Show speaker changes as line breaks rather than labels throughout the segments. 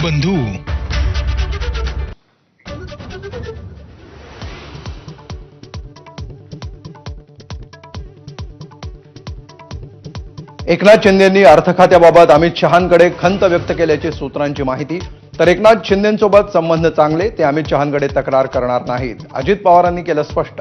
बंधू.
एकनाथ शिंदे यांनी अर्थ खात्याबाबत अमित शहांकडे खंत व्यक्त केल्याची सूत्रांची माहिती. तर एकनाथ शिंदेंसोबत संबंध चांगले, ते अमित शहांकडे तक्रार करणार नाहीत, अजित पवारांनी केलं स्पष्ट.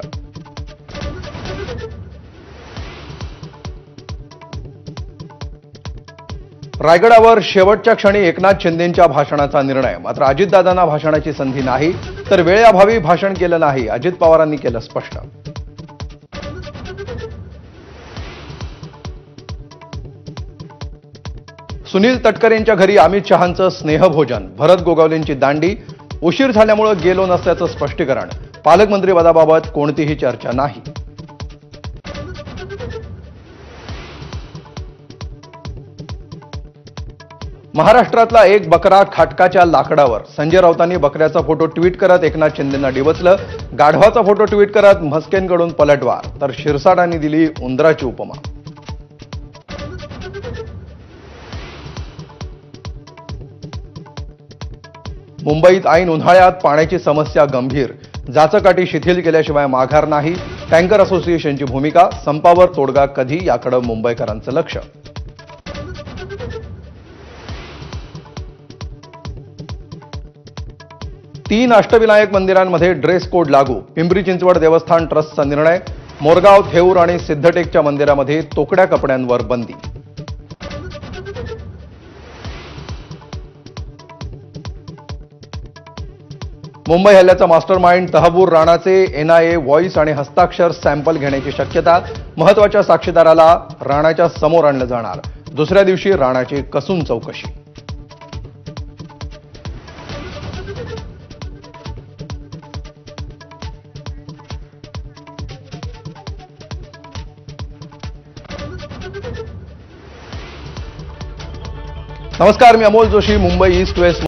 रायगडावर शेवटच्या क्षणी एकनाथ शिंदेंच्या भाषणाचा निर्णय. मात्र अजितदादांना भाषणाची संधी नाही, तर वेळेअभावी भाषण केलं नाही, अजित पवारांनी केलं स्पष्ट. सुनील तटकरेंच्या घरी अमित शहांचं स्नेहभोजन. भरत गोगावलेंची दांडी. उशीर झाल्यामुळे गेलो नसल्याचं स्पष्टीकरण. पालकमंत्रीपदाबाबत कोणतीही चर्चा नाही. महाराष्ट्रातला एक बकरा खाटकाच्या लाकडावर. संजय राऊतांनी बकऱ्याचा फोटो ट्विट करत एकनाथ शिंदेंना डिवचलं. गाढवाचा फोटो ट्विट करत म्हस्केंकडून पलटवार. तर शिरसाटांनी दिली उंदराची उपमा. मुंबईत ऐन उन्हाळ्यात पाण्याची समस्या गंभीर. जाचकाठी शिथिल केल्याशिवाय माघार नाही, टँकर असोसिएशनची भूमिका. संपावर तोडगा कधी, याकडे मुंबईकरांचं लक्ष. तीन अष्टविनायक मंदिरांमध्ये ड्रेस कोड लागू. पिंपरी चिंचवड देवस्थान ट्रस्टचा निर्णय. मोरगाव, थेऊर आणि सिद्धटेकच्या मंदिरामध्ये तोकड्या कपड्यांवर बंदी. मुंबई हल्ल्याचा मास्टरमाइंड तहबूर राणाचे एनआयए व्हॉइस आणि हस्ताक्षर सॅम्पल घेण्याची शक्यता. महत्वाच्या साक्षीदाराला राणाच्या समोर आणलं जाणार. दुसऱ्या दिवशी राणाची कसून चौकशी. नमस्कार, मी अमोल जोशी. Mumbai east waste